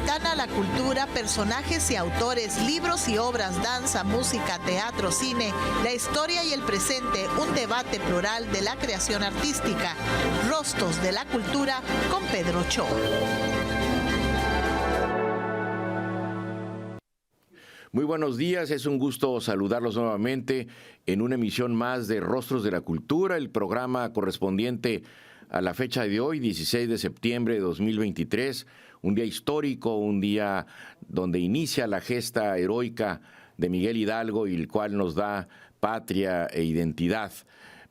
cercana a la cultura, personajes y autores, libros y obras, danza, música, teatro, cine, la historia y el presente, un debate plural de la creación artística. Rostros de la Cultura con Pedro Cho. Muy buenos días, es un gusto saludarlos nuevamente en una emisión más de Rostros de la Cultura, el programa correspondiente a la fecha de hoy, 16 de septiembre de 2023, un día histórico, un día donde inicia la gesta heroica de Miguel Hidalgo y el cual nos da patria e identidad.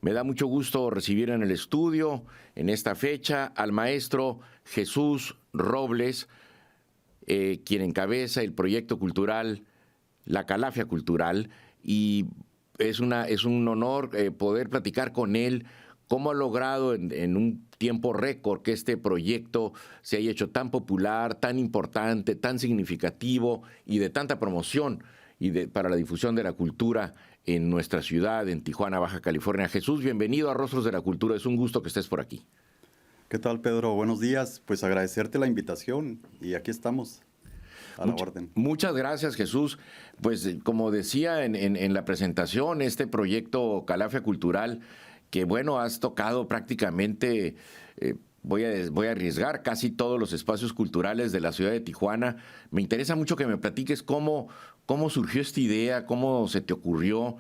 Me da mucho gusto recibir en el estudio, en esta fecha, al maestro Jesús Robles, quien encabeza el proyecto cultural La Calafia Cultural, y es un honor poder platicar con él cómo ha logrado en un tiempo récord que este proyecto se haya hecho tan popular, tan importante, tan significativo y de tanta promoción para la difusión de la cultura en nuestra ciudad, en Tijuana, Baja California. Jesús, bienvenido a Rostros de la Cultura, es un gusto que estés por aquí. ¿Qué tal, Pedro? Buenos días, pues agradecerte la invitación y aquí estamos. A la orden. Muchas gracias, Jesús. Pues como decía en la presentación, este proyecto Calafia Cultural, que bueno, has tocado prácticamente, voy a arriesgar, casi todos los espacios culturales de la ciudad de Tijuana. Me interesa mucho que me platiques cómo surgió esta idea, cómo se te ocurrió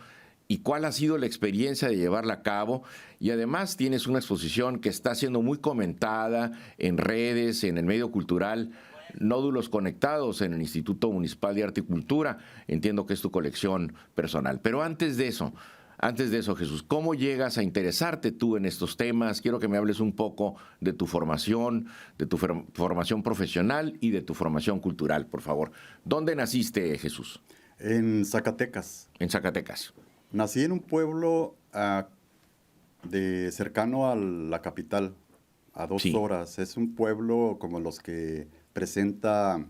y cuál ha sido la experiencia de llevarla a cabo. Y además tienes una exposición que está siendo muy comentada en redes, en el medio cultural, Nódulos Conectados, en el Instituto Municipal de Arte y Cultura. Entiendo que es tu colección personal. Pero antes de eso, Jesús, ¿cómo llegas a interesarte tú en estos temas? Quiero que me hables un poco de tu formación profesional y de tu formación cultural, por favor. ¿Dónde naciste, Jesús? En Zacatecas. En Zacatecas. Nací en un pueblo cercano a la capital, a 2 horas. Es un pueblo como los que presenta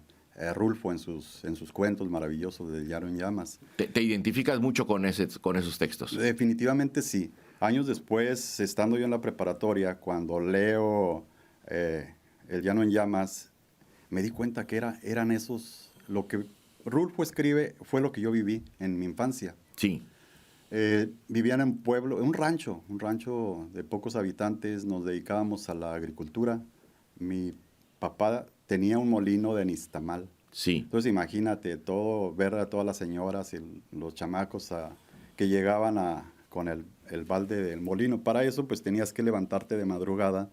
Rulfo en sus cuentos maravillosos de Llano en Llamas. ¿Te identificas mucho con esos textos? Definitivamente sí. Años después, estando yo en la preparatoria, cuando leo El Llano en Llamas, me di cuenta que eran esos, lo que Rulfo escribe fue lo que yo viví en mi infancia. Sí. Vivían en un pueblo, un rancho de pocos habitantes, nos dedicábamos a la agricultura. Mi papá tenía un molino de nixtamal. Sí. Entonces imagínate ver a todas las señoras y los chamacos que llegaban con el balde del molino. Para eso pues tenías que levantarte de madrugada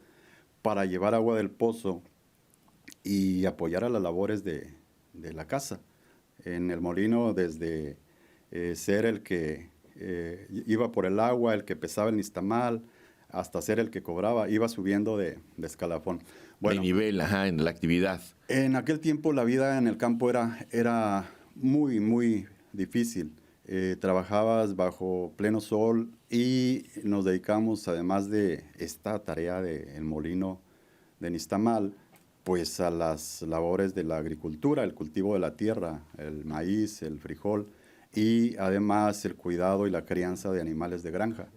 para llevar agua del pozo y apoyar a las labores de la casa. En el molino, desde ser el que iba por el agua, el que pesaba el nixtamal, hasta ser el que cobraba, iba subiendo de escalafón. Bueno, de nivel, en la actividad. En aquel tiempo la vida en el campo era muy, muy difícil. Trabajabas bajo pleno sol y nos dedicamos, además de esta tarea del molino de nixtamal, pues a las labores de la agricultura, el cultivo de la tierra, el maíz, el frijol y además el cuidado y la crianza de animales de granja.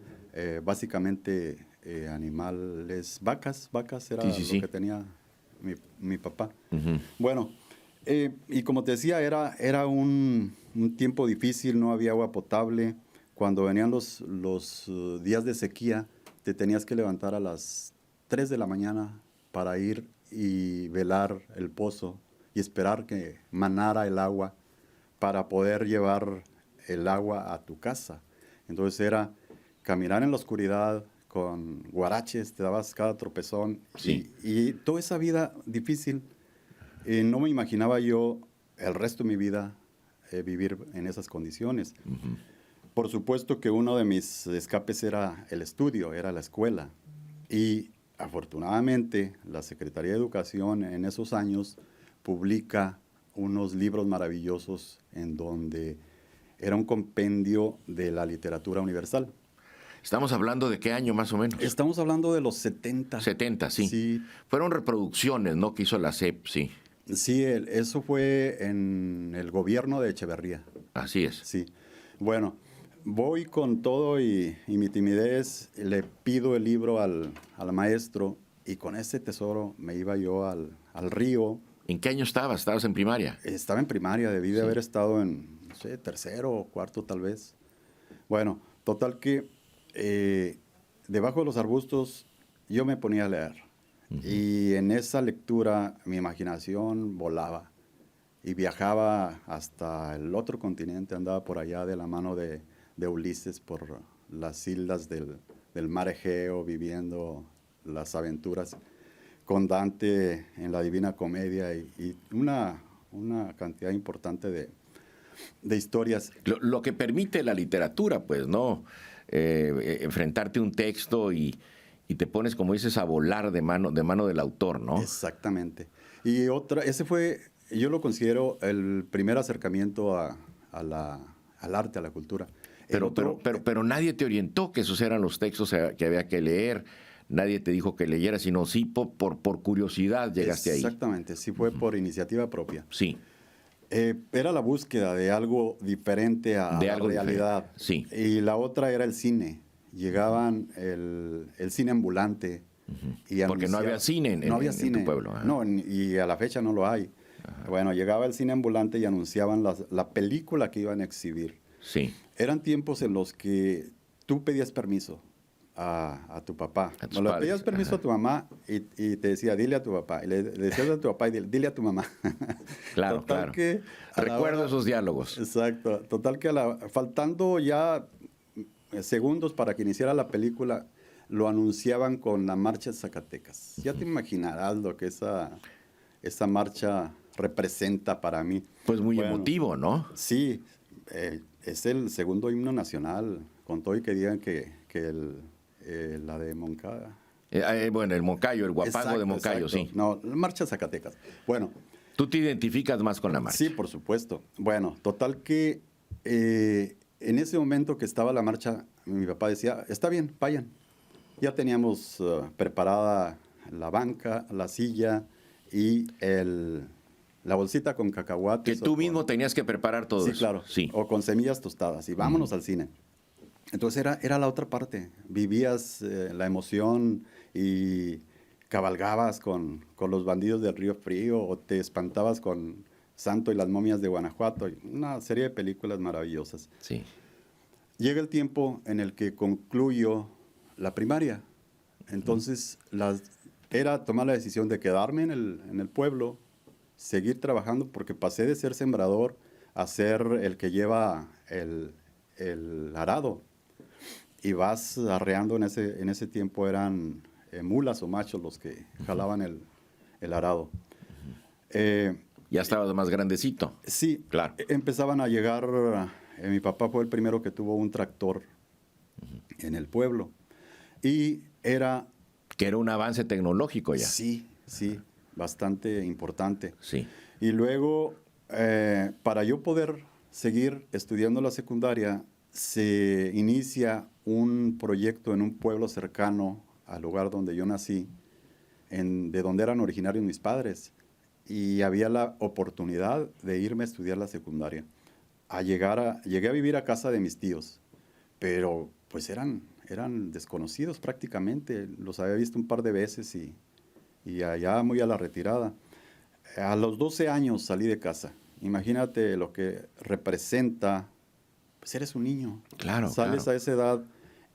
Básicamente animales, vacas era lo que tenía mi papá. Uh-huh. Bueno, y como te decía, era un tiempo difícil, no había agua potable. Cuando venían los días de sequía, te tenías que levantar a las 3 de la mañana para ir y velar el pozo y esperar que manara el agua para poder llevar el agua a tu casa. Entonces era caminar en la oscuridad con guaraches, te dabas cada tropezón. Sí. Y toda esa vida difícil, no me imaginaba yo el resto de mi vida vivir en esas condiciones. Uh-huh. Por supuesto que uno de mis escapes era el estudio, era la escuela. Y afortunadamente la Secretaría de Educación en esos años publica unos libros maravillosos en donde era un compendio de la literatura universal. ¿Estamos hablando de qué año más o menos? Estamos hablando de los 70. 70, sí. Sí. Fueron reproducciones, ¿no? Que hizo la SEP, sí. Sí, eso fue en el gobierno de Echeverría. Así es. Sí. Bueno, voy con todo y mi timidez, le pido el libro al maestro y con ese tesoro me iba yo al río ¿En qué año estabas? ¿Estabas en primaria? Estaba en primaria, debí de haber estado en, no sé, tercero o cuarto tal vez. Bueno, total que debajo de los arbustos yo me ponía a leer. Y en esa lectura mi imaginación volaba y viajaba hasta el otro continente, andaba por allá de la mano de Ulises por las islas del mar Egeo, viviendo las aventuras con Dante en la Divina Comedia y una cantidad importante de historias. Lo que permite la literatura, pues, ¿no? Enfrentarte a un texto y te pones, como dices, a volar de mano del autor, ¿no? Exactamente. Y ese fue, yo lo considero el primer acercamiento al arte, a la cultura. Pero nadie te orientó que esos eran los textos que había que leer. Nadie te dijo que leyeras, sino sí por curiosidad llegaste ahí. Exactamente, sí fue por iniciativa propia. Sí. Era la búsqueda de algo diferente a la realidad. Sí. Y la otra era el cine. Llegaban el cine ambulante. Y porque no había cine en tu pueblo. Ajá. No, y a la fecha no lo hay. Ajá. Bueno, llegaba el cine ambulante y anunciaban la película que iban a exhibir. Sí. Eran tiempos en los que tú pedías permiso a tu papá. No le pedías permiso Ajá. a tu mamá y te decía, dile a tu papá. Y le decías a tu papá y dile a tu mamá. Claro, claro. Recuerdo esos diálogos. Exacto. Total que faltando ya segundos para que iniciara la película, lo anunciaban con la marcha de Zacatecas. Ya te imaginarás lo que esa marcha representa para mí. Pues muy emotivo, ¿no? Sí, es el segundo himno nacional, con todo y que digan que la de Moncada. Bueno, el Moncayo, el Guapango. Exacto, de Moncayo, exacto. Sí. No, la marcha de Zacatecas. Bueno. ¿Tú te identificas más con la marcha? Sí, por supuesto. Bueno, total que en ese momento que estaba la marcha, mi papá decía, está bien, vayan. Ya teníamos preparada la banca, la silla y la bolsita con cacahuates. Que tú mismo tenías que preparar todo eso. Sí, claro. Sí. O con semillas tostadas. Y vámonos al cine. Entonces era la otra parte. Vivías la emoción y cabalgabas con los bandidos del Río Frío o te espantabas con Santo y las momias de Guanajuato. Una serie de películas maravillosas. Sí. Llega el tiempo en el que concluyo la primaria. Entonces era tomar la decisión de quedarme en el pueblo, seguir trabajando, porque pasé de ser sembrador a ser el que lleva el arado. Y vas arreando, en ese tiempo eran mulas o machos los que jalaban el arado. Ya estabas más grandecito. Sí, claro. Empezaban a llegar, mi papá fue el primero que tuvo un tractor en el pueblo. Y era... Que era un avance tecnológico ya. Sí, bastante importante. Sí. Y luego, para yo poder seguir estudiando la secundaria, se inicia un proyecto en un pueblo cercano al lugar donde yo nací, de donde eran originarios mis padres. Y había la oportunidad de irme a estudiar la secundaria. Llegué a vivir a casa de mis tíos, pero pues eran desconocidos prácticamente. Los había visto un par de veces y allá muy a la retirada. A los 12 años salí de casa. Imagínate lo que representa. Pues eres un niño. Claro. Sales a esa edad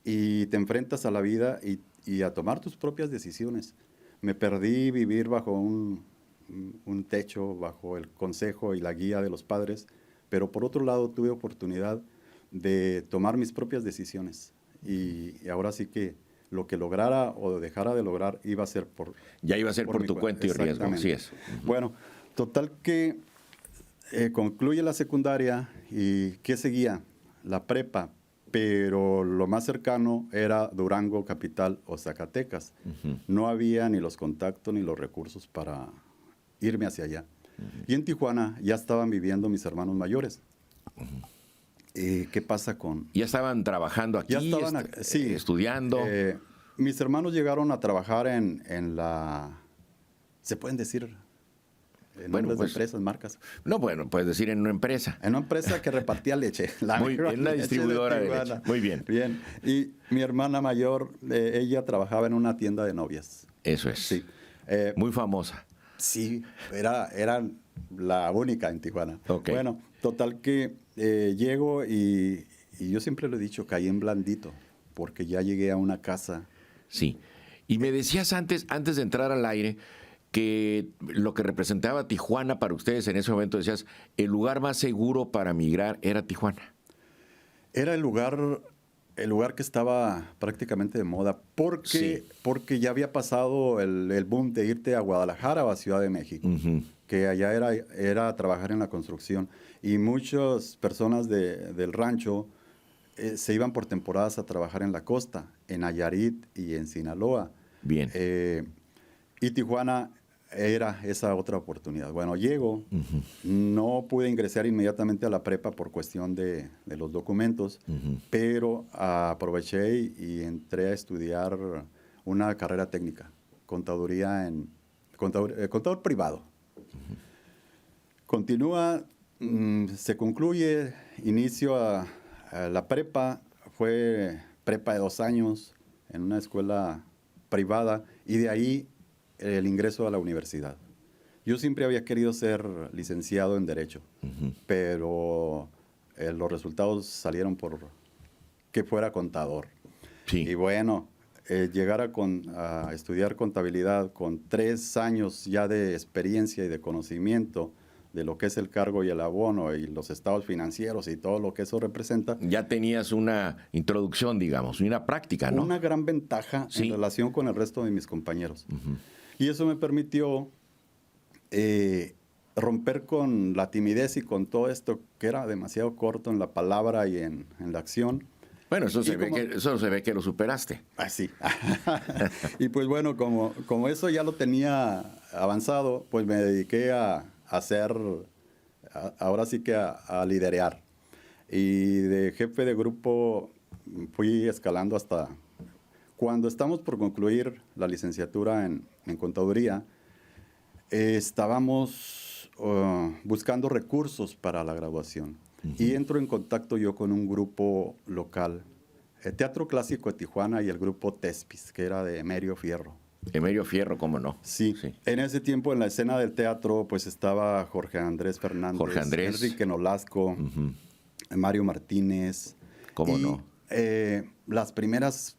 y te enfrentas a la vida y a tomar tus propias decisiones. Me perdí vivir bajo un techo, bajo el consejo y la guía de los padres, pero por otro lado tuve oportunidad de tomar mis propias decisiones. Y ahora sí que lo que lograra o dejara de lograr iba a ser por... Ya iba a ser por tu cuenta y riesgo, así es. Bueno, total que concluye la secundaria y ¿qué seguía? La prepa, pero lo más cercano era Durango, capital, o Zacatecas. No había ni los contactos ni los recursos para irme hacia allá. Y en Tijuana ya estaban viviendo mis hermanos mayores. ¿Qué pasa con...? ¿Ya estaban trabajando aquí? Ya estaban sí, estudiando. Mis hermanos llegaron a trabajar en la... ¿Se pueden decir nombres de empresas, marcas? No, bueno, puedes decir en una empresa. En una empresa que repartía leche. En una distribuidora de leche. Muy bien. Bien. Y mi hermana mayor, ella trabajaba en una tienda de novias. Eso es. Sí. Muy famosa. Sí, era la única en Tijuana. Ok. Bueno, total que llego y yo siempre lo he dicho, caí en blandito, porque ya llegué a una casa. Sí. Y me decías antes de entrar al aire, que lo que representaba Tijuana para ustedes en ese momento, decías, el lugar más seguro para migrar era Tijuana. Era el lugar que estaba prácticamente de moda, porque ya había pasado el boom de irte a Guadalajara o a Ciudad de México, que allá era trabajar en la construcción. Y muchas personas del rancho se iban por temporadas a trabajar en la costa, en Nayarit y en Sinaloa. Bien. Y Tijuana era esa otra oportunidad. Bueno, llego, no pude ingresar inmediatamente a la prepa por cuestión de los documentos, pero aproveché y entré a estudiar una carrera técnica, contaduría contador privado. Continúa, se concluye, inicio a la prepa, fue prepa de 2 años en una escuela privada y de ahí el ingreso a la universidad. Yo siempre había querido ser licenciado en Derecho, pero los resultados salieron por que fuera contador. Sí. Y bueno, llegar a estudiar contabilidad con 3 años ya de experiencia y de conocimiento de lo que es el cargo y el abono y los estados financieros y todo lo que eso representa. Ya tenías una introducción, digamos, y una práctica, ¿no? Una gran ventaja en relación con el resto de mis compañeros. Y eso me permitió romper con la timidez y con todo esto que era demasiado corto en la palabra y en la acción. Bueno, eso se ve que lo superaste. Ah, sí. Y pues bueno, como eso ya lo tenía avanzado, pues me dediqué a hacer, ahora sí que a liderear. Y de jefe de grupo fui escalando hasta cuando estamos por concluir la licenciatura en contaduría, estábamos buscando recursos para la graduación. Y entro en contacto yo con un grupo local, el Teatro Clásico de Tijuana y el grupo Tespis, que era de Emerio Fierro. Emerio Fierro, ¿cómo no? Sí. En ese tiempo en la escena del teatro pues estaba Jorge Andrés Fernández, Enrique Nolasco, Mario Martínez. ¿Cómo no? Las primeras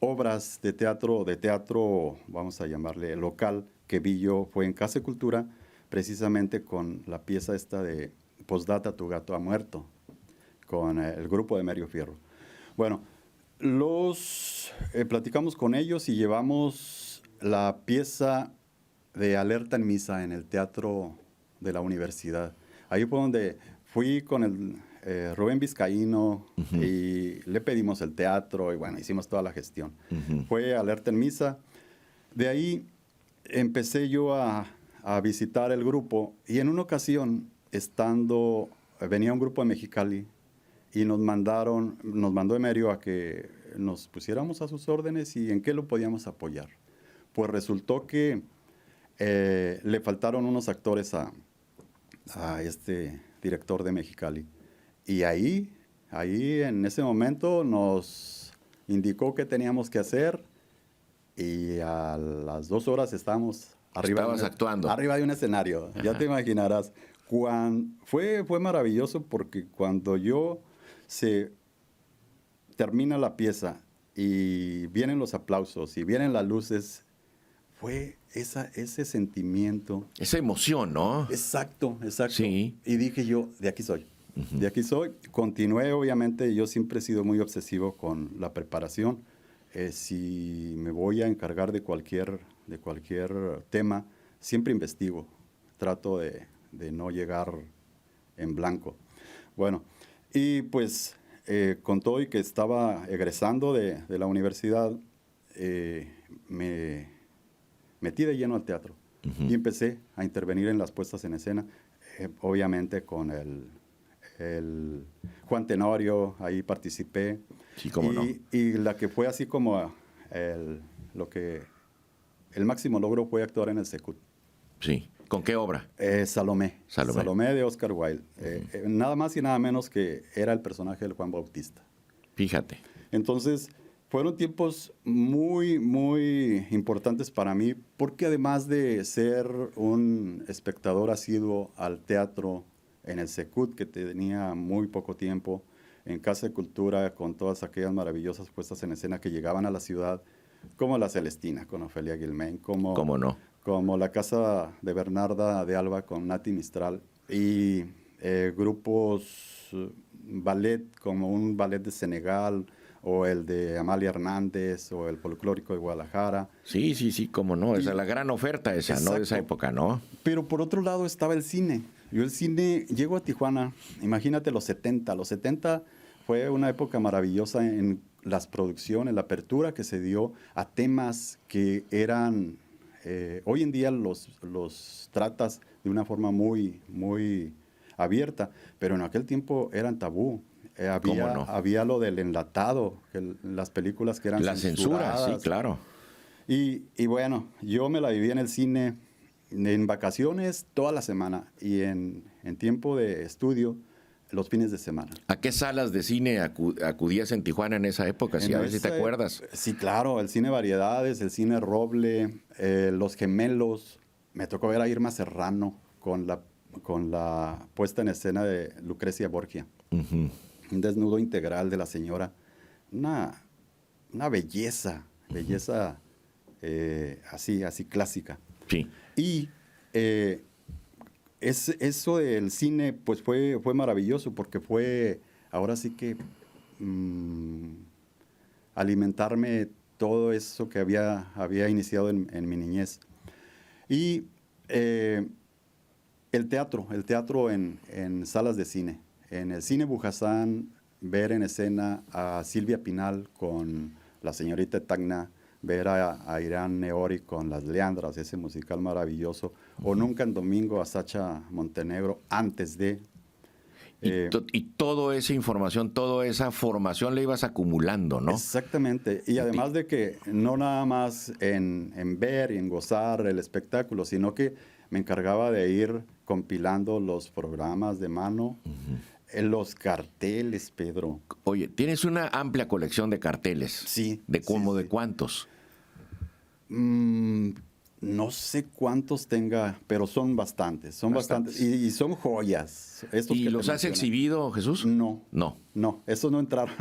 obras de teatro, vamos a llamarle local, que vi yo fue en Casa de Cultura, precisamente con la pieza esta de Postdata, tu gato ha muerto, con el grupo de Emerio Fierro. Bueno, platicamos con ellos y llevamos la pieza de Alerta en Misa en el Teatro de la Universidad. Ahí fue donde fui con el Rubén Vizcaíno y le pedimos el teatro y bueno, hicimos toda la gestión. Fue Alerta en Misa. De ahí empecé yo a visitar el grupo y en una ocasión, venía un grupo de Mexicali y nos mandó Emerio a que nos pusiéramos a sus órdenes y en qué lo podíamos apoyar. Pues resultó que le faltaron unos actores a este director de Mexicali. Y ahí en ese momento nos indicó qué teníamos que hacer y a las 2 horas estábamos actuando arriba de un escenario. Ajá. Ya te imaginarás. Fue maravilloso porque cuando se termina la pieza y vienen los aplausos y vienen las luces, fue ese sentimiento. Esa emoción, ¿no? Exacto. Sí. Y dije yo, de aquí soy. De aquí soy. Continué, obviamente, yo siempre he sido muy obsesivo con la preparación. Si me voy a encargar de cualquier tema, siempre investigo. Trato de no llegar en blanco. Bueno, y pues con todo y que estaba egresando de la universidad, me metí de lleno al teatro y empecé a intervenir en las puestas en escena, obviamente con el Juan Tenorio, ahí participé. Sí, cómo no. Y la que fue así como el máximo logro fue actuar en el Secut. Sí. ¿Con qué obra? Salomé de Oscar Wilde. Nada más y nada menos que era el personaje del Juan Bautista. Fíjate. Entonces, Fueron tiempos muy, muy importantes para mí, porque además de ser un espectador asiduo al teatro en el Secut, que tenía muy poco tiempo, en Casa de Cultura, con todas aquellas maravillosas puestas en escena que llegaban a la ciudad, como La Celestina con Ofelia Guilmén, ¿Cómo no? como La Casa de Bernarda de Alba con Nati Mistral, y grupos ballet, como un ballet de Senegal, o el de Amalia Hernández, o el Folclórico de Guadalajara. Sí, cómo no. Esa es la gran oferta esa, Exacto. ¿no? De esa época, ¿no? Pero por otro lado estaba el cine. Yo el cine, llego a Tijuana, imagínate los 70. Los 70 fue una época maravillosa en las producciones, la apertura que se dio a temas que eran, hoy en día los tratas de una forma muy, muy abierta, pero en aquel tiempo eran tabú. ¿Cómo no? Había lo del enlatado, las películas que eran La censura, sí, claro. Y bueno, yo me la viví en el cine en vacaciones toda la semana y en tiempo de estudio los fines de semana. ¿A qué salas de cine acudías en Tijuana en esa época? Sí, a ver si te acuerdas. Sí, claro, el cine Variedades, el cine Roble, Los Gemelos. Me tocó ver a Irma Serrano con la puesta en escena de Lucrecia Borgia. Uh-huh. Un desnudo integral de la señora. Una belleza así clásica. Sí. Y eso del cine pues fue maravilloso, porque fue ahora sí que alimentarme todo eso que había iniciado en mi niñez. Y el teatro en salas de cine. En el Cine Bujasán, ver en escena a Silvia Pinal con La Señorita Tacna, ver a Irán Neori con Las Leandras, ese musical maravilloso, o Nunca en Domingo a Sacha Montenegro, antes de... Y toda esa información, toda esa formación la ibas acumulando, ¿no? Exactamente, y además de que no nada más en ver y en gozar el espectáculo, sino que me encargaba de ir compilando los programas de mano, los carteles, Pedro. Oye, tienes una amplia colección de carteles. Sí. ¿De cómo, de cuántos? No sé cuántos tenga, pero son bastantes. Son bastantes. Y son joyas. ¿Y los has exhibido, Jesús? No. No, esos no entraron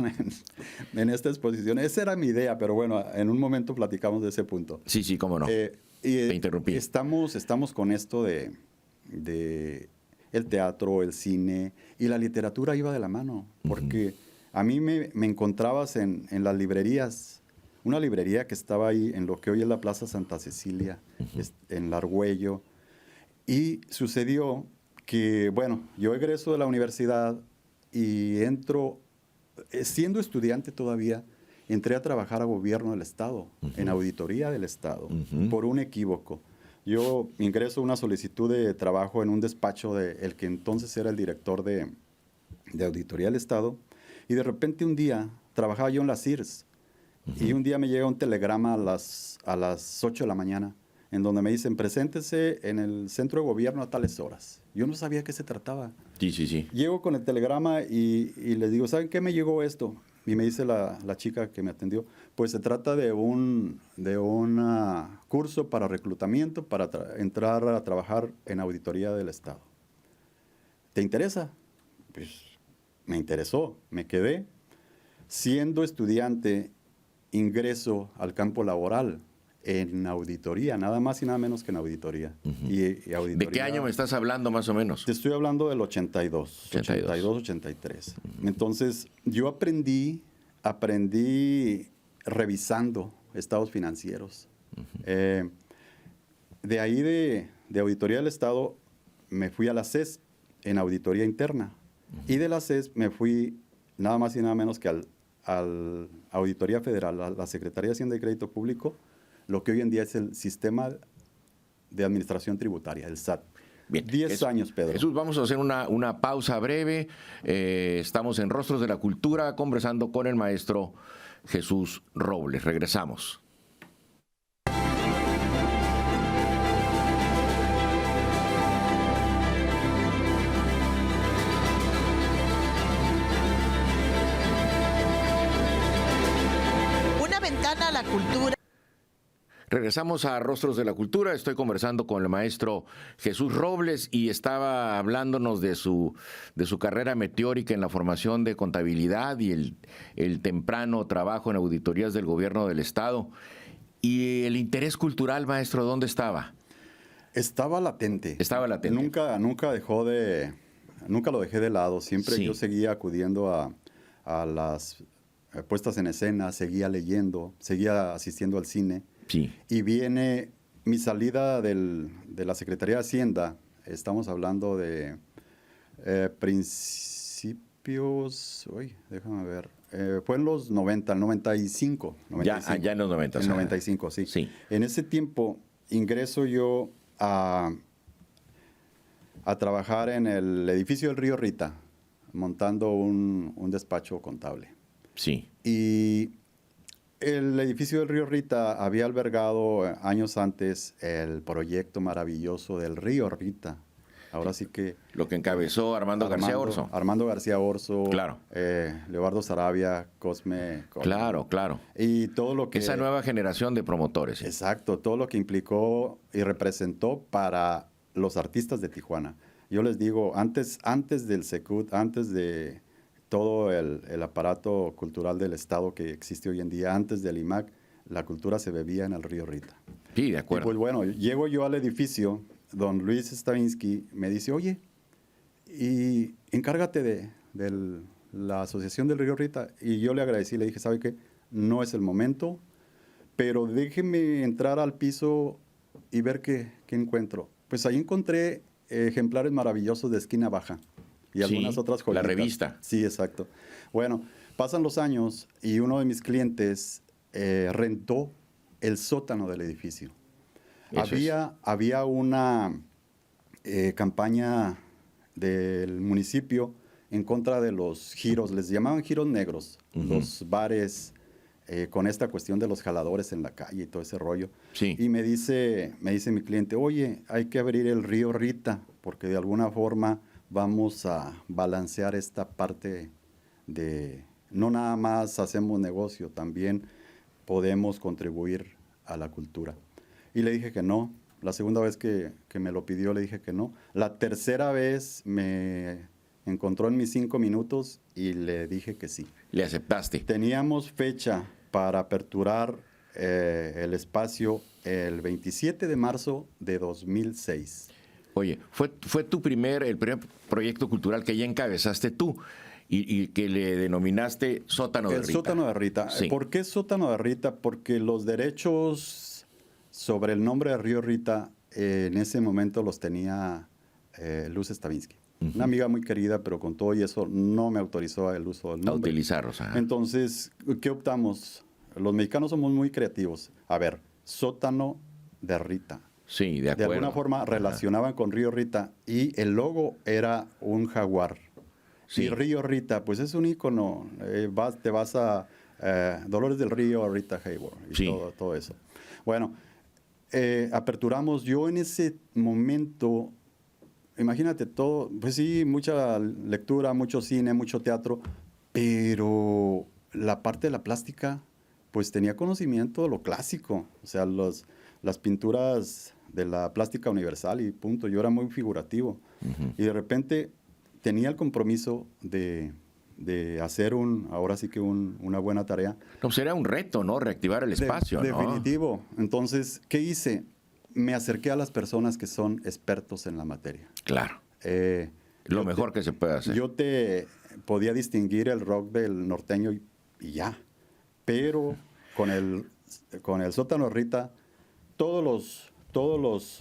en esta exposición. Esa era mi idea, pero bueno, en un momento platicamos de ese punto. Sí, cómo no. Te interrumpí. Estamos con esto de el teatro, el cine, y la literatura iba de la mano, porque a mí me encontrabas en las librerías, una librería que estaba ahí en lo que hoy es la Plaza Santa Cecilia, en la Argüello, y sucedió que, bueno, yo egreso de la universidad y entro, siendo estudiante todavía, entré a trabajar a gobierno del Estado, en auditoría del Estado, por un equívoco. Yo ingreso una solicitud de trabajo en un despacho del que entonces era el director de Auditoría del Estado, y de repente un día trabajaba yo en la CIRS, y un día me llega un telegrama a las 8 de la mañana, en donde me dicen, preséntese en el centro de gobierno a tales horas. Yo no sabía qué se trataba. Sí. Llego con el telegrama y les digo, ¿saben qué me llegó esto? Y me dice la chica que me atendió, pues se trata de un curso para reclutamiento para entrar a trabajar en Auditoría del Estado. ¿Te interesa? Pues me interesó, me quedé. Siendo estudiante, ingreso al campo laboral en auditoría, nada más y nada menos que en auditoría. Y auditoría. ¿De qué año me estás hablando más o menos? Te estoy hablando del 82, 83. Entonces, yo aprendí revisando estados financieros. De ahí de Auditoría del Estado me fui a la CES en auditoría interna. Y de la CES me fui nada más y nada menos que al Auditoría Federal, a la Secretaría de Hacienda y Crédito Público, lo que hoy en día es el Sistema de Administración Tributaria, el SAT. Bien. 10 años, Pedro. Jesús, vamos a hacer una pausa breve. Estamos en Rostros de la Cultura conversando con el maestro Jesús Robles. Regresamos. cercana a la cultura. Regresamos a Rostros de la Cultura. Estoy conversando con el maestro Jesús Robles y estaba hablándonos de su carrera meteórica en la formación de contabilidad y el temprano trabajo en auditorías del gobierno del Estado. ¿Y el interés cultural, maestro, dónde estaba? Estaba latente. Estaba latente. Nunca lo dejé de lado. Siempre Sí. yo seguía acudiendo a las puestas en escena, seguía leyendo, seguía asistiendo al cine. Sí. Y viene mi salida de la Secretaría de Hacienda. Estamos hablando de principios... Uy, déjame ver. Fue en los 90, el 95. Ya en los 90. En 95, sí. Sí. En ese tiempo ingreso yo a trabajar en el edificio del Río Rita, montando un despacho contable. Sí. Y el edificio del Río Rita había albergado años antes el proyecto maravilloso del Río Rita. Ahora sí que... Lo que encabezó Armando García Orso. Armando García Orso. Claro. Leobardo Sarabia, Cosme. Claro, claro. Y todo lo que... Esa nueva generación de promotores. ¿Sí? Exacto, todo lo que implicó y representó para los artistas de Tijuana. Yo les digo, antes del SECUT, antes de todo el aparato cultural del Estado que existe hoy en día, antes del IMAC, la cultura se bebía en el Río Rita. Sí, de Y acuerdo. pues bueno, llego yo al edificio, don Luis Stavinsky me dice, oye, y encárgate de la Asociación del Río Rita. Y yo le agradecí, le dije, ¿sabe qué? No es el momento, pero déjeme entrar al piso y ver qué encuentro. Pues ahí encontré ejemplares maravillosos de Esquina Baja y algunas otras joyitas. La revista. Sí, exacto. Bueno, pasan los años y uno de mis clientes rentó el sótano del edificio. Había una campaña del municipio en contra de los giros, les llamaban giros negros, los bares con esta cuestión de los jaladores en la calle y todo ese rollo. Sí. Y me dice mi cliente, oye, hay que abrir el Río Rita porque de alguna forma vamos a balancear esta parte de, no nada más hacemos negocio, también podemos contribuir a la cultura. Y le dije que no. La segunda vez que me lo pidió le dije que no. La tercera vez me encontró en mis 5 minutos y le dije que sí. Le aceptaste. Teníamos fecha para aperturar el espacio el 27 de marzo de 2006. Oye, fue el primer proyecto cultural que ya encabezaste tú y que le denominaste Sótano de Rita. El Sótano de Rita. Sí. ¿Por qué Sótano de Rita? Porque los derechos sobre el nombre de Río Rita en ese momento los tenía Luz Stavinsky. Una amiga muy querida, pero con todo y eso no me autorizó el uso del nombre. A utilizarlos. Ajá. Entonces, ¿qué optamos? Los mexicanos somos muy creativos. A ver, Sótano de Rita. Sí, de De acuerdo. alguna forma relacionaban con Río Rita y el logo era un jaguar. Sí. Y Río Rita, pues es un ícono. Te vas a Dolores del Río, a Rita Hayworth y Sí. todo eso. Bueno, aperturamos. Yo en ese momento, imagínate todo, pues sí, mucha lectura, mucho cine, mucho teatro, pero la parte de la plástica, pues tenía conocimiento de lo clásico. O sea, las pinturas de la plástica universal y punto. Yo era muy figurativo. Y de repente tenía el compromiso de hacer ahora sí que una buena tarea. No, pues era un reto, ¿no? Reactivar el espacio, ¿no? Definitivo. Entonces, ¿qué hice? Me acerqué a las personas que son expertos en la materia. Claro. Lo mejor que se puede hacer. Yo te podía distinguir el rock del norteño y ya. Pero con el Sótano de Rita, todos los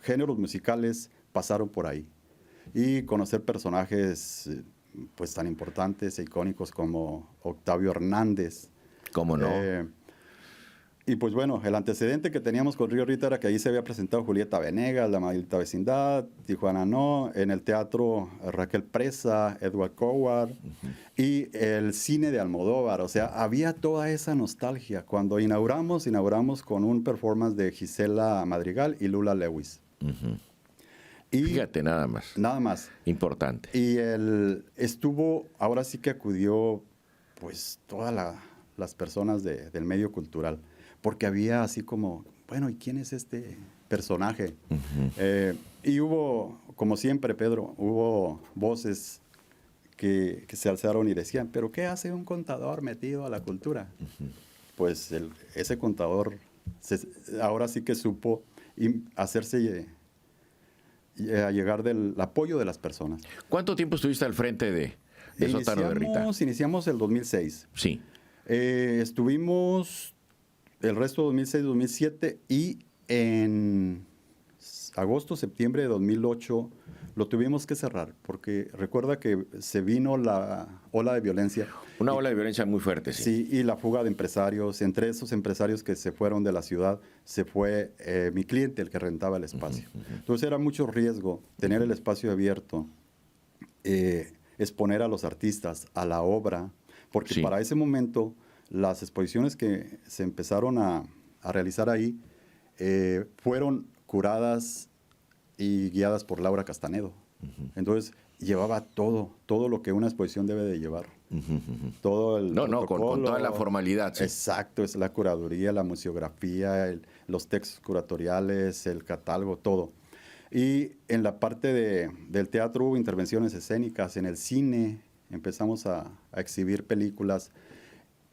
géneros musicales pasaron por ahí. Y conocer personajes pues tan importantes e icónicos como Octavio Hernández. ¿Cómo no? Y pues bueno, el antecedente que teníamos con Río Rita era que ahí se había presentado Julieta Venegas, La Maldita Vecindad, Tijuana No, en el teatro Raquel Presa, Edward Coward y el cine de Almodóvar. O sea, había toda esa nostalgia. Cuando inauguramos con un performance de Gisela Madrigal y Lula Lewis. Y fíjate, nada más. Nada más. Importante. Y ahora sí que acudió pues todas las personas del medio cultural, porque había así como, bueno, ¿y quién es este personaje? Y hubo, como siempre, Pedro, hubo voces que se alzaron y decían, ¿pero qué hace un contador metido a la cultura? Pues ese contador ahora sí que supo hacerse a llegar del apoyo de las personas. ¿Cuánto tiempo estuviste al frente de Sótano de Rita? Iniciamos el 2006. Sí. Estuvimos el resto de 2006, 2007 y en agosto, septiembre de 2008 lo tuvimos que cerrar porque recuerda que se vino la ola de violencia. Una ola de violencia muy fuerte, sí. Sí, y la fuga de empresarios. Entre esos empresarios que se fueron de la ciudad, se fue mi cliente, el que rentaba el espacio. Entonces era mucho riesgo tener el espacio abierto, exponer a los artistas, a la obra, porque sí, para ese momento las exposiciones que se empezaron a realizar ahí fueron curadas y guiadas por Laura Castanedo. Entonces llevaba todo lo que una exposición debe de llevar. Todo el protocolo, con toda la formalidad. Sí. Exacto, es la curaduría, la museografía, los textos curatoriales, el catálogo, todo. Y en la parte del teatro hubo intervenciones escénicas, en el cine empezamos a exhibir películas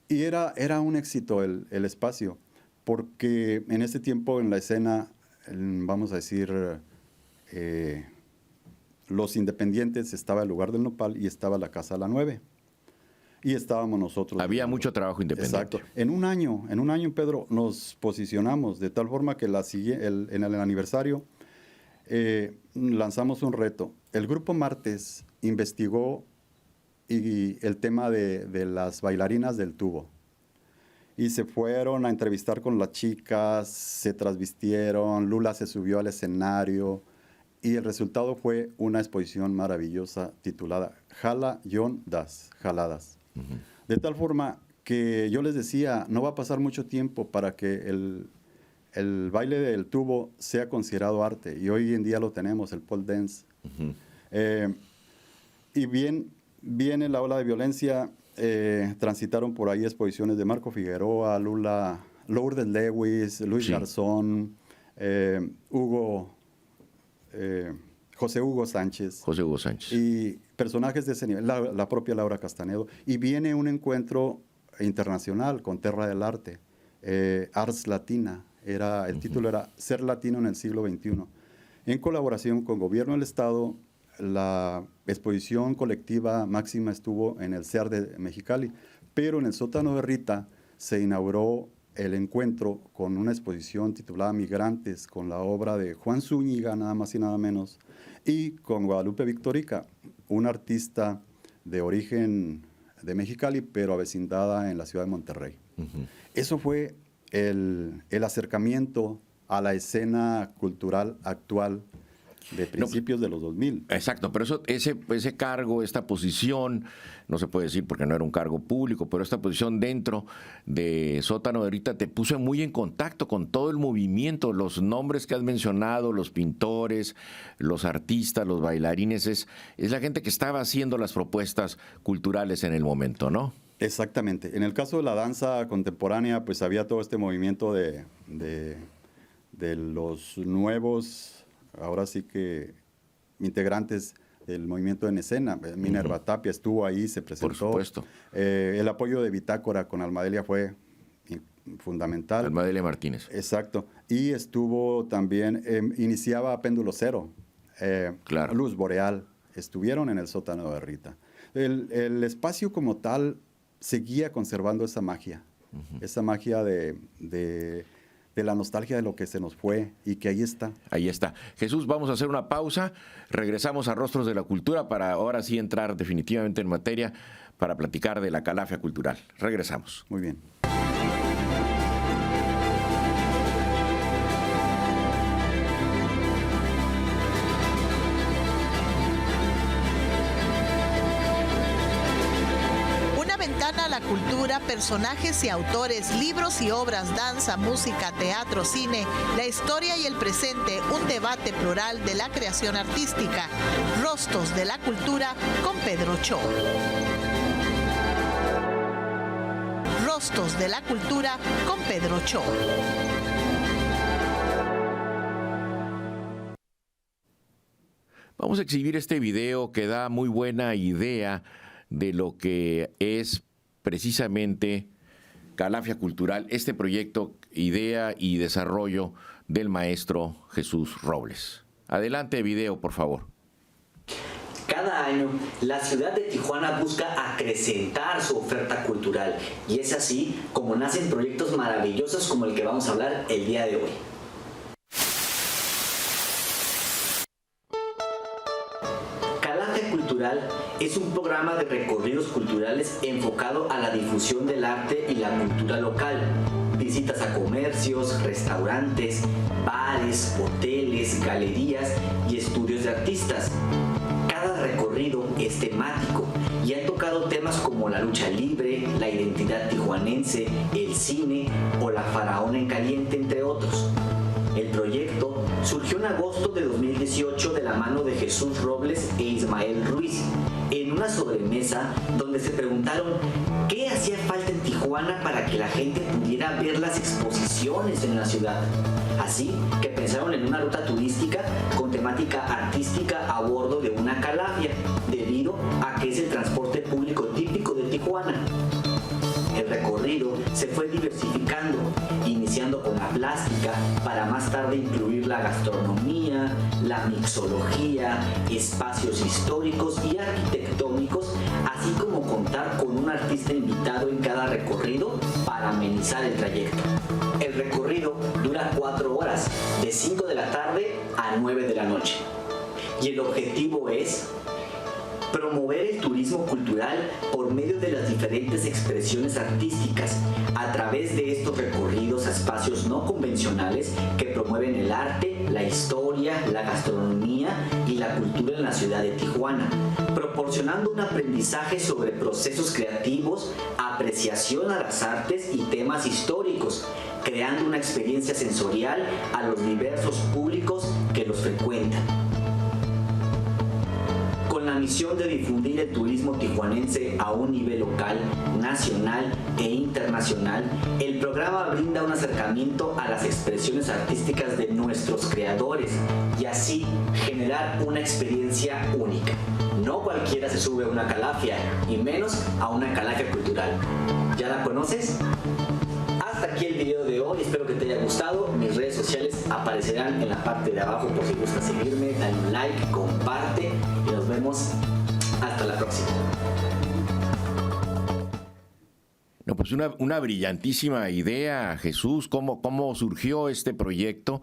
y era un éxito el espacio, porque en ese tiempo en la escena, vamos a decir, Los Independientes, estaba el Lugar del Nopal y estaba la Casa La 9. Y estábamos nosotros. Había mucho trabajo independiente. Exacto. En un año, Pedro, nos posicionamos de tal forma que en el aniversario lanzamos un reto. El Grupo Martes investigó el tema de las bailarinas del tubo. Y se fueron a entrevistar con las chicas, se trasvistieron, Lula se subió al escenario y el resultado fue una exposición maravillosa titulada Jala Yon Das, Jaladas. De tal forma que yo les decía, no va a pasar mucho tiempo para que el baile del tubo sea considerado arte, y hoy en día lo tenemos, el pole dance. Y viene la ola de violencia, transitaron por ahí exposiciones de Marco Figueroa, Lula, Lourdes Lewis, Luis Garzón, José Hugo Sánchez. Y personajes de ese nivel, la propia Laura Castanedo. Y viene un encuentro internacional con Terra del Arte, Ars Latina. El título era Ser Latino en el siglo XXI. En colaboración con Gobierno del Estado, la exposición colectiva máxima estuvo en el CEAR de Mexicali, pero en el Sótano de Rita se inauguró el encuentro con una exposición titulada Migrantes, con la obra de Juan Zúñiga, nada más y nada menos, y con Guadalupe Victorica, una artista de origen de Mexicali, pero avecindada en la ciudad de Monterrey. Eso fue el acercamiento a la escena cultural actual de principios de los 2000. Exacto, pero ese cargo, esta posición, no se puede decir porque no era un cargo público, pero esta posición dentro de Sótano de Rita te puso muy en contacto con todo el movimiento, los nombres que has mencionado, los pintores, los artistas, los bailarines, es la gente que estaba haciendo las propuestas culturales en el momento, ¿no? Exactamente. En el caso de la danza contemporánea, pues había todo este movimiento de los nuevos, ahora sí que integrantes del movimiento en escena. Minerva Tapia estuvo ahí, se presentó. Por supuesto. El apoyo de Bitácora con Almadelia fue fundamental. Almadelia Martínez. Exacto. Y estuvo también, iniciaba Péndulo Cero, claro. Luz Boreal, estuvieron en el Sótano de Rita. El espacio como tal seguía conservando esa magia, esa magia de la nostalgia de lo que se nos fue y que ahí está. Ahí está. Jesús, vamos a hacer una pausa, regresamos a Rostros de la Cultura para ahora sí entrar definitivamente en materia para platicar de la calafia cultural. Regresamos. Muy bien. A la cultura, personajes y autores, libros y obras, danza, música, teatro, cine, la historia y el presente, un debate plural de la creación artística. Rostros de la Cultura con Pedro Cho. Rostros de la Cultura con Pedro Ochoa. Vamos a exhibir este video que da muy buena idea de lo que es precisamente Calafia Cultural, este proyecto, idea y desarrollo del maestro Jesús Robles. Adelante, video, por favor. Cada año, la ciudad de Tijuana busca acrecentar su oferta cultural y es así como nacen proyectos maravillosos como el que vamos a hablar el día de hoy. Calafia Cultural es un programa de recorridos culturales enfocado a la difusión del arte y la cultura local. Visitas a comercios, restaurantes, bares, hoteles, galerías y estudios de artistas. Cada recorrido es temático y han tocado temas como la lucha libre, la identidad tijuanense, el cine o la faraona en caliente, entre otros. El proyecto surgió en agosto de 2018 de la mano de Jesús Robles e Ismael Ruiz, en una sobremesa donde se preguntaron qué hacía falta en Tijuana para que la gente pudiera ver las exposiciones en la ciudad. Así que pensaron en una ruta turística con temática artística a bordo de una calafia, debido a que es el transporte público típico de Tijuana. El recorrido se fue diversificando, iniciando con la plástica para más tarde incluir la gastronomía, la mixología, espacios históricos y arquitectónicos, así como contar con un artista invitado en cada recorrido para amenizar el trayecto. El recorrido dura 4 horas, de 5 de la tarde a 9 de la noche. Y el objetivo es promover el turismo cultural por medio de las diferentes expresiones artísticas, a través de estos recorridos a espacios no convencionales que promueven el arte, la historia, la gastronomía y la cultura en la ciudad de Tijuana, proporcionando un aprendizaje sobre procesos creativos, apreciación a las artes y temas históricos, creando una experiencia sensorial a los diversos públicos que los frecuentan. Con la misión de difundir el turismo tijuanense a un nivel local, nacional e internacional, el programa brinda un acercamiento a las expresiones artísticas de nuestros creadores y así generar una experiencia única. No cualquiera se sube a una calafia, y menos a una calafia cultural. ¿Ya la conoces? Hasta aquí el video de hoy, espero que te haya gustado. Mis redes sociales aparecerán en la parte de abajo por si gustas seguirme, dale un like, comparte y nos vemos hasta la próxima. No, pues una brillantísima idea, Jesús. ¿Cómo surgió este proyecto?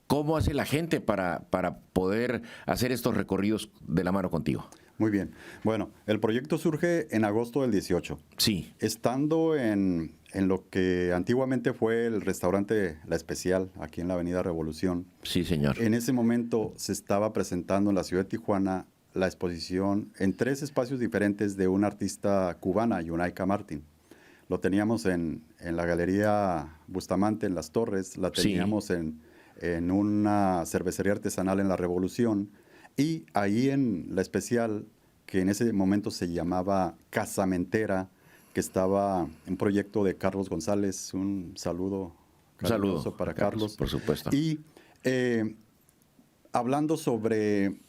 ¿Cómo hace la gente para poder hacer estos recorridos de la mano contigo? Muy bien. Bueno, el proyecto surge en agosto del 18. Sí. Estando en lo que antiguamente fue el restaurante La Especial, aquí en la Avenida Revolución. Sí, señor. En ese momento se estaba presentando en la ciudad de Tijuana la exposición en 3 espacios diferentes de una artista cubana, Yunaika Martín. Lo teníamos en la Galería Bustamante, en Las Torres, la teníamos en una cervecería artesanal en la Revolución, y ahí en La Especial, que en ese momento se llamaba Casamentera, que estaba un proyecto de Carlos González. Un saludo para Carlos. Por supuesto. Y hablando sobre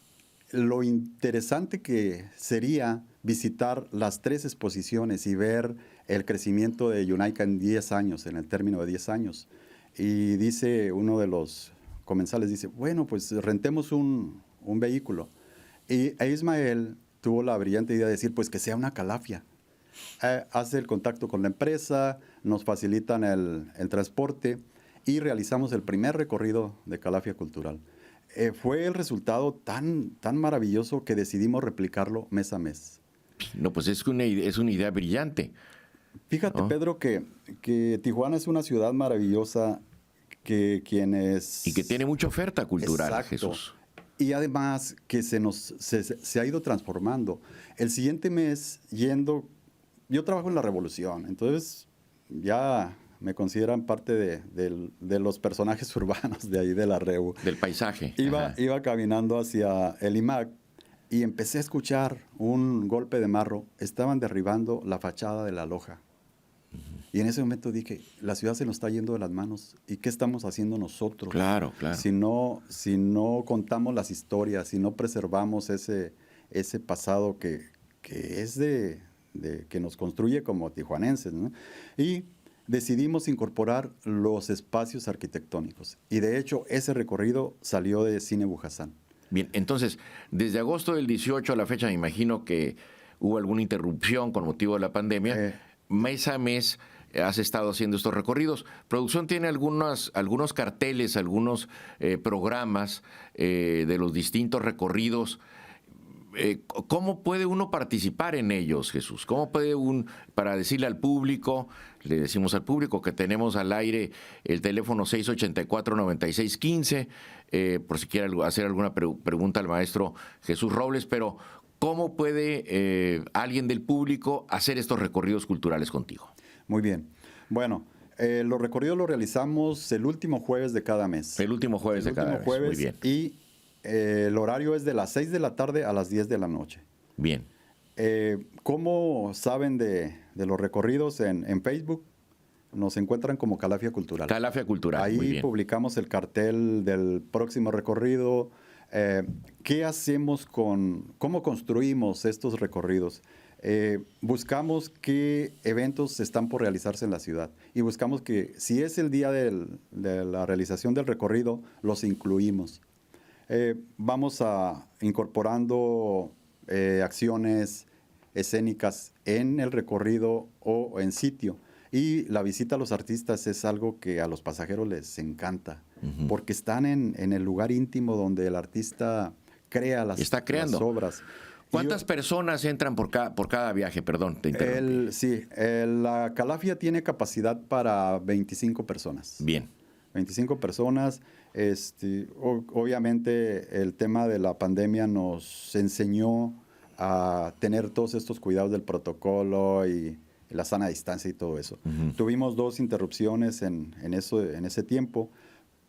lo interesante que sería visitar las 3 exposiciones y ver el crecimiento de Yunaika en 10 años, en el término de 10 años. Y dice uno de los comensales, dice, bueno, pues rentemos un vehículo. Y Ismael tuvo la brillante idea de decir, pues que sea una calafia. Hace el contacto con la empresa, nos facilitan el transporte y realizamos el primer recorrido de Calafia Cultural. Fue el resultado tan maravilloso que decidimos replicarlo mes a mes. No, pues es una idea brillante. Fíjate, ¿no? Pedro, que Tijuana es una ciudad maravillosa que quienes... Y que tiene mucha oferta cultural, Exacto. Jesús. Y además que se ha ido transformando. El siguiente mes, yo trabajo en la Revolución, entonces ya me consideran parte de los personajes urbanos de ahí de la Revu. Del paisaje. Iba caminando hacia el IMAC y empecé a escuchar un golpe de marro. Estaban derribando la fachada de la loja. Y en ese momento dije, la ciudad se nos está yendo de las manos. ¿Y qué estamos haciendo nosotros? Claro, claro. Si no contamos las historias, si no preservamos ese pasado que es que nos construye como tijuanenses, ¿no? Y decidimos incorporar los espacios arquitectónicos. Y de hecho, ese recorrido salió de Cine Bujasán. Bien, entonces, desde agosto del 18 a la fecha, me imagino que hubo alguna interrupción con motivo de la pandemia. Mes a mes has estado haciendo estos recorridos. Producción tiene algunos carteles, algunos programas de los distintos recorridos. ¿Cómo puede uno participar en ellos, Jesús? ¿Cómo puede para decirle al público, le decimos al público que tenemos al aire el teléfono 684-9615, por si quiere hacer alguna pregunta al maestro Jesús Robles, pero ¿cómo puede alguien del público hacer estos recorridos culturales contigo? Muy bien. Bueno, los recorridos los realizamos el último jueves de cada mes. El último jueves de cada mes, muy bien. Y el horario es de las 6 de la tarde a las 10 de la noche. Bien. ¿Cómo saben de los recorridos en Facebook? Nos encuentran como Calafia Cultural. Calafia Cultural, muy Ahí bien. publicamos el cartel del próximo recorrido. ¿Qué hacemos cómo construimos estos recorridos? Buscamos qué eventos están por realizarse en la ciudad y buscamos que si es el día de la realización del recorrido, los incluimos. Vamos incorporando acciones escénicas en el recorrido o en sitio. Y la visita a los artistas es algo que a los pasajeros les encanta, porque están en el lugar íntimo donde el artista crea las obras. ¿Cuántas personas entran por cada viaje? Perdón, te interrumpí. La Calafia tiene capacidad para 25 personas. Bien. 25 personas. Obviamente el tema de la pandemia nos enseñó a tener todos estos cuidados del protocolo y la sana distancia y todo eso. Tuvimos 2 interrupciones en ese tiempo,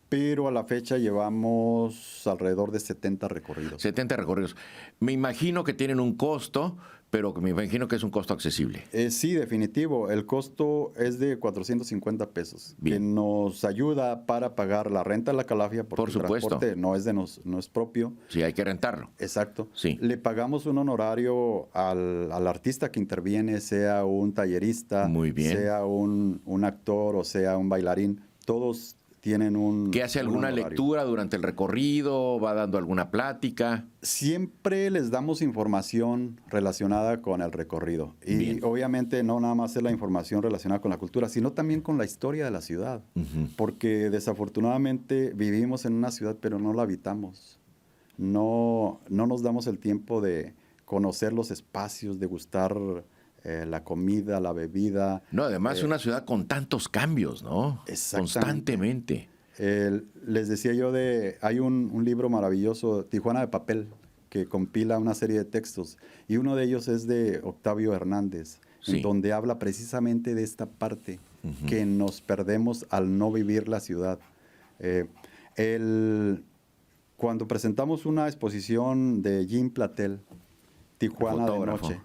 pero a la fecha llevamos alrededor de 70 recorridos. 70 recorridos. Me imagino que tienen un costo, pero me imagino que es un costo accesible. Sí, definitivo. El costo es de 450 pesos, Bien. que nos ayuda para pagar la renta de la Calafia, porque Por supuesto. el transporte no es propio. Sí, hay que rentarlo. Exacto. Sí. Le pagamos un honorario al artista que interviene, sea un tallerista, Muy bien. sea un actor o sea un bailarín. Todos tienen ¿Que hace alguna lectura durante el recorrido? ¿Va dando alguna plática? Siempre les damos información relacionada con el recorrido. Y Bien. obviamente no nada más es la información relacionada con la cultura, sino también con la historia de la ciudad. Porque desafortunadamente vivimos en una ciudad, pero no la habitamos. No nos damos el tiempo de conocer los espacios, de gustar la comida, la bebida. No, además es una ciudad con tantos cambios, ¿no? Constantemente. Les decía yo hay un libro maravilloso, Tijuana de Papel, que compila una serie de textos, y uno de ellos es de Octavio Hernández, Sí. en donde habla precisamente de esta parte que nos perdemos al no vivir la ciudad. Cuando presentamos una exposición de Jim Platel, Tijuana de Noche,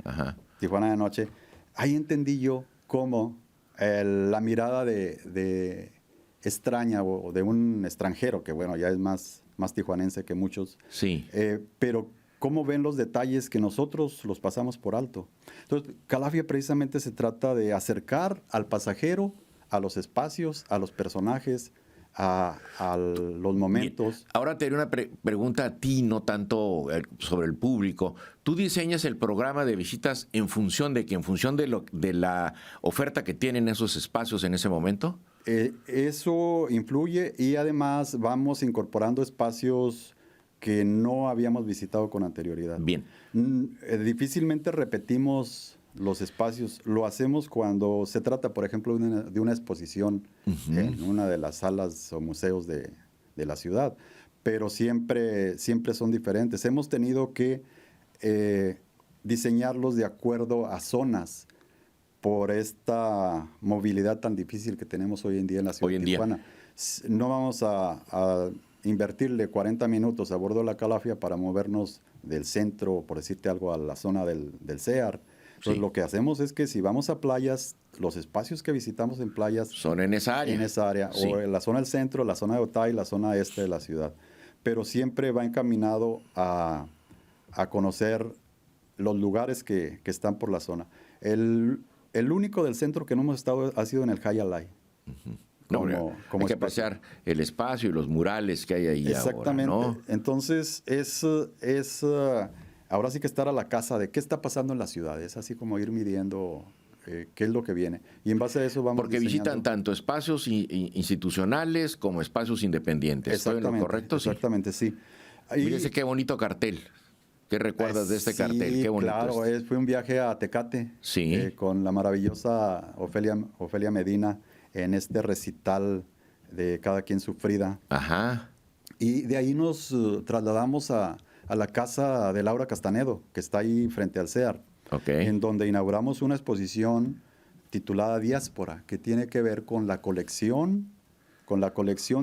Tijuana de Noche, ahí entendí yo cómo la mirada de extraña o de un extranjero, que bueno, ya es más tijuanense que muchos, Sí. pero cómo ven los detalles que nosotros los pasamos por alto. Entonces, Calafia precisamente se trata de acercar al pasajero a los espacios, a los personajes, a los momentos. Bien. Ahora te haré una pregunta a ti, no tanto sobre el público. ¿Tú diseñas el programa de visitas en función de de la oferta que tienen esos espacios en ese momento? Eso influye y además vamos incorporando espacios que no habíamos visitado con anterioridad. Bien. Difícilmente repetimos los espacios. Lo hacemos cuando se trata, por ejemplo, de una exposición en una de las salas o museos de la ciudad, pero siempre son diferentes. Hemos tenido que diseñarlos de acuerdo a zonas por esta movilidad tan difícil que tenemos hoy en día en la ciudad de Tijuana. No vamos a invertirle 40 minutos a bordo de la Calafia para movernos del centro, por decirte algo, a la zona del CEAR, Entonces, Sí. lo que hacemos es que si vamos a playas, los espacios que visitamos en playas Son en esa área. en esa área, Sí. o en la zona del centro, la zona de Otay, la zona este de la ciudad. Pero siempre va encaminado a conocer los lugares que están por la zona. El único del centro que no hemos estado ha sido en el Hayalay. No, como hay que espacio. apreciar el espacio y los murales que hay ahí Exactamente. ahora, ¿no? Entonces, ahora sí que estar a la casa de qué está pasando en la ciudad. Es así como ir midiendo qué es lo que viene. Y en base a eso vamos Porque diseñando. visitan tanto espacios institucionales como espacios independientes. ¿Estoy en lo correcto? Sí. Exactamente, sí. Fíjese qué bonito cartel. ¿Qué recuerdas de este sí, cartel? Qué bonito. claro, este. fue un viaje a Tecate Sí. con la maravillosa Ofelia Medina en este recital de Cada quien sufrida. Ajá. Y de ahí nos trasladamos a la casa de Laura Castanedo, que está ahí frente al CEAR, Ok. en donde inauguramos una exposición titulada Diáspora, que tiene que ver con la colección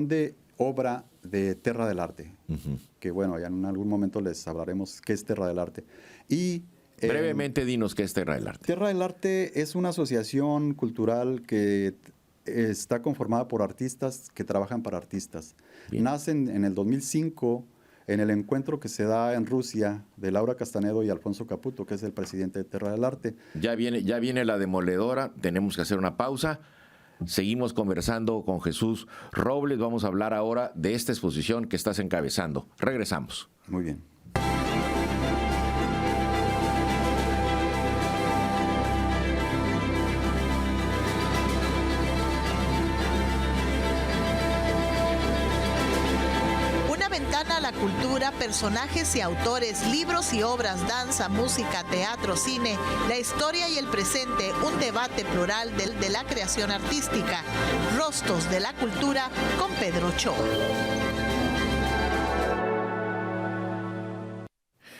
de obra de Terra del Arte, Ujú. que bueno, ya en algún momento les hablaremos qué es Terra del Arte. Y Brevemente dinos qué es Terra del Arte. Terra del Arte es una asociación cultural que está conformada por artistas que trabajan para artistas. Bien. Nacen en el 2005 en el encuentro que se da en Rusia de Laura Castanedo y Alfonso Caputo, que es el presidente de Terra del Arte. Ya viene la demoledora, tenemos que hacer una pausa. Seguimos conversando con Jesús Robles. Vamos a hablar ahora de esta exposición que estás encabezando. Regresamos. Muy bien. Una ventana a la cultura, personajes y autores, libros y obras, danza, música, teatro, cine, la historia y el presente, un debate plural de la creación artística. Rostros de la cultura con Pedro Ochoa.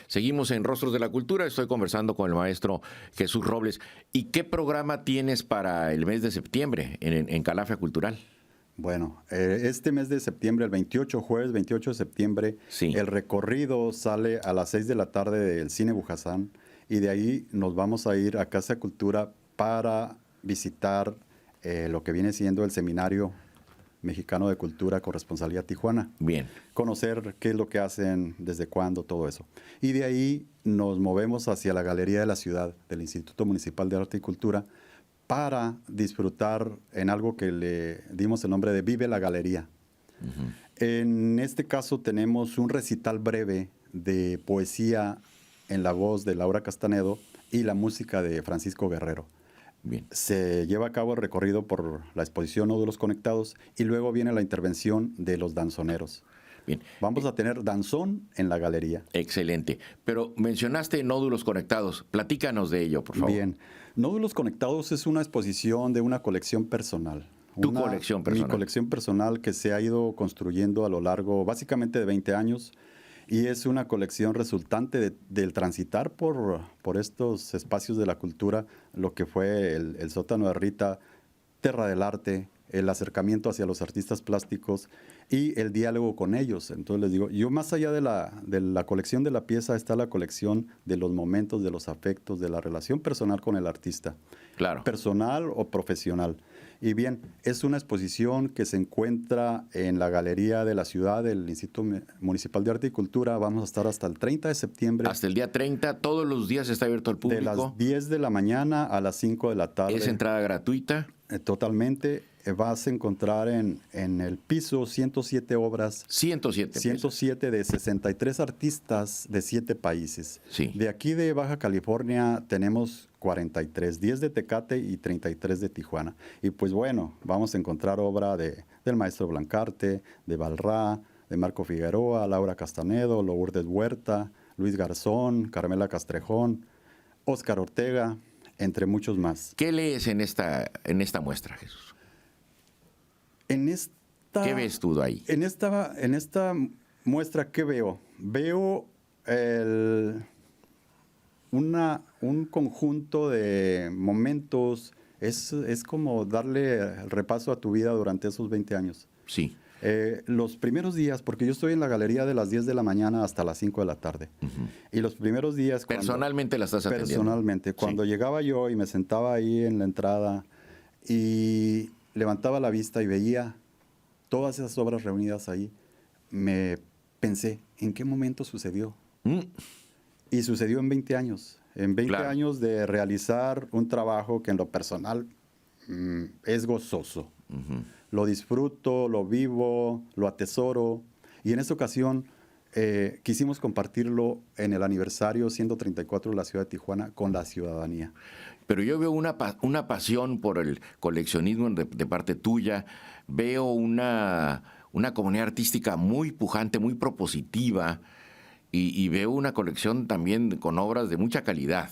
Seguimos en Rostros de la Cultura. Estoy conversando con el maestro Jesús Robles. ¿Y qué programa tienes para el mes de septiembre en Calafia Cultural? Bueno, este mes de septiembre, el 28, jueves 28 de septiembre, Sí. el recorrido sale a las 6 de la tarde del Cine Bujasán y de ahí nos vamos a ir a Casa Cultura para visitar lo que viene siendo el Seminario Mexicano de Cultura Corresponsalía Tijuana. Bien. Conocer qué es lo que hacen, desde cuándo, todo eso. Y de ahí nos movemos hacia la Galería de la Ciudad del Instituto Municipal de Arte y Cultura para disfrutar en algo que le dimos el nombre de Vive la Galería. En este caso tenemos un recital breve de poesía en la voz de Laura Castanedo y la música de Francisco Guerrero. Bien. Se lleva a cabo el recorrido por la exposición Nódulos Conectados y luego viene la intervención de los danzoneros. Bien. Vamos a tener danzón en la galería. Excelente. Pero mencionaste nódulos conectados. Platícanos de ello, por favor. Bien. Nódulos Conectados es una exposición de una colección personal. Tu colección personal. Mi colección personal que se ha ido construyendo a lo largo básicamente de 20 años y es una colección resultante del transitar por estos espacios de la cultura, lo que fue el sótano de Rita, Terra del Arte, el acercamiento hacia los artistas plásticos y el diálogo con ellos. Entonces les digo, yo más allá de la colección de la pieza está la colección de los momentos, de los afectos, de la relación personal con el artista. Claro. Personal o profesional. Y bien, es una exposición que se encuentra en la Galería de la Ciudad del Instituto Municipal de Arte y Cultura. Vamos a estar hasta el 30 de septiembre. Hasta el día 30, todos los días está abierto al De público. las 10 de la mañana a las 5 de la tarde. Es entrada gratuita. Totalmente. Vas a encontrar en el piso 107 obras. 107 107 de 63 artistas de 7 países. Sí. De aquí de Baja California tenemos 43, 10 de Tecate y 33 de Tijuana. Y pues bueno, vamos a encontrar obra del maestro Blancarte, de Balrá, de Marco Figueroa, Laura Castanedo, Lourdes Huerta, Luis Garzón, Carmela Castrejón, Óscar Ortega, entre muchos más. ¿Qué lees en esta muestra, Jesús? ¿Qué ves tú ahí? En esta muestra, ¿qué veo? Veo un conjunto de momentos, es como darle el repaso a tu vida durante esos 20 años. Sí. Los primeros días, porque yo estoy en la galería de las 10 de la mañana hasta las 5 de la tarde. Y los primeros días... Personalmente la estás atendiendo. Personalmente. Cuando llegaba yo y me sentaba ahí en la entrada y levantaba la vista y veía todas esas obras reunidas ahí, me pensé, ¿en qué momento sucedió? Y sucedió en 20 años. En 20 años de realizar un trabajo que en lo personal es gozoso. Lo disfruto, lo vivo, lo atesoro. Y en esta ocasión quisimos compartirlo en el aniversario 134 de la ciudad de Tijuana con la ciudadanía. Pero yo veo una pasión por el coleccionismo de parte tuya. Veo una comunidad artística muy pujante, muy propositiva. Y veo una colección también con obras de mucha calidad.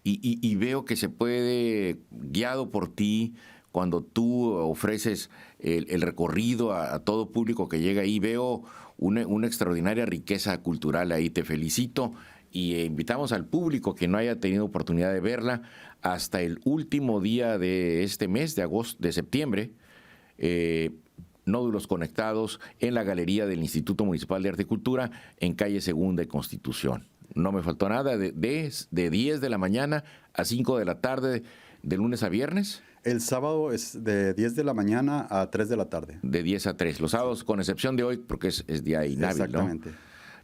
Y veo que se puede, guiado por ti, cuando tú ofreces el recorrido a todo público que llega ahí, veo una extraordinaria riqueza cultural ahí. Te felicito y invitamos al público que no haya tenido oportunidad de verla hasta el último día de este mes, de septiembre, Nódulos Conectados en la Galería del Instituto Municipal de Arte y Cultura en calle Segunda y Constitución. No me faltó nada, de 10 de la mañana a 5 de la tarde, de lunes a viernes. El sábado es de 10 de la mañana a 3 de la tarde. De 10 a 3. Los sábados, con excepción de hoy, porque es día inhábil, exactamente, ¿no?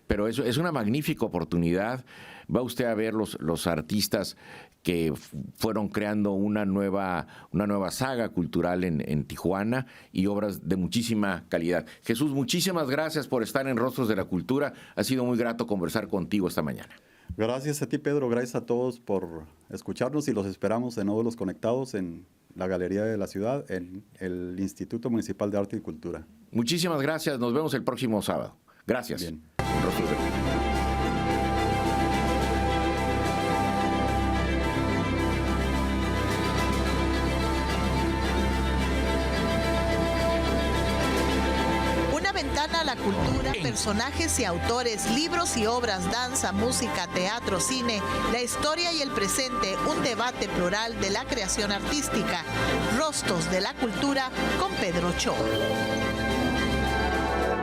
Pero eso es una magnífica oportunidad. Va usted a ver los artistas que fueron creando una nueva saga cultural en Tijuana y obras de muchísima calidad. Jesús, muchísimas gracias por estar en Rostros de la Cultura. Ha sido muy grato conversar contigo esta mañana. Gracias a ti, Pedro. Gracias a todos por escucharnos y los esperamos en Nódulos Conectados en la Galería de la Ciudad, en el Instituto Municipal de Arte y Cultura. Muchísimas gracias. Nos vemos el próximo sábado. Gracias. Bien. A la cultura, personajes y autores, libros y obras, danza, música, teatro, cine, la historia y el presente, un debate plural de la creación artística. Rostros de la Cultura con Pedro Ochoa.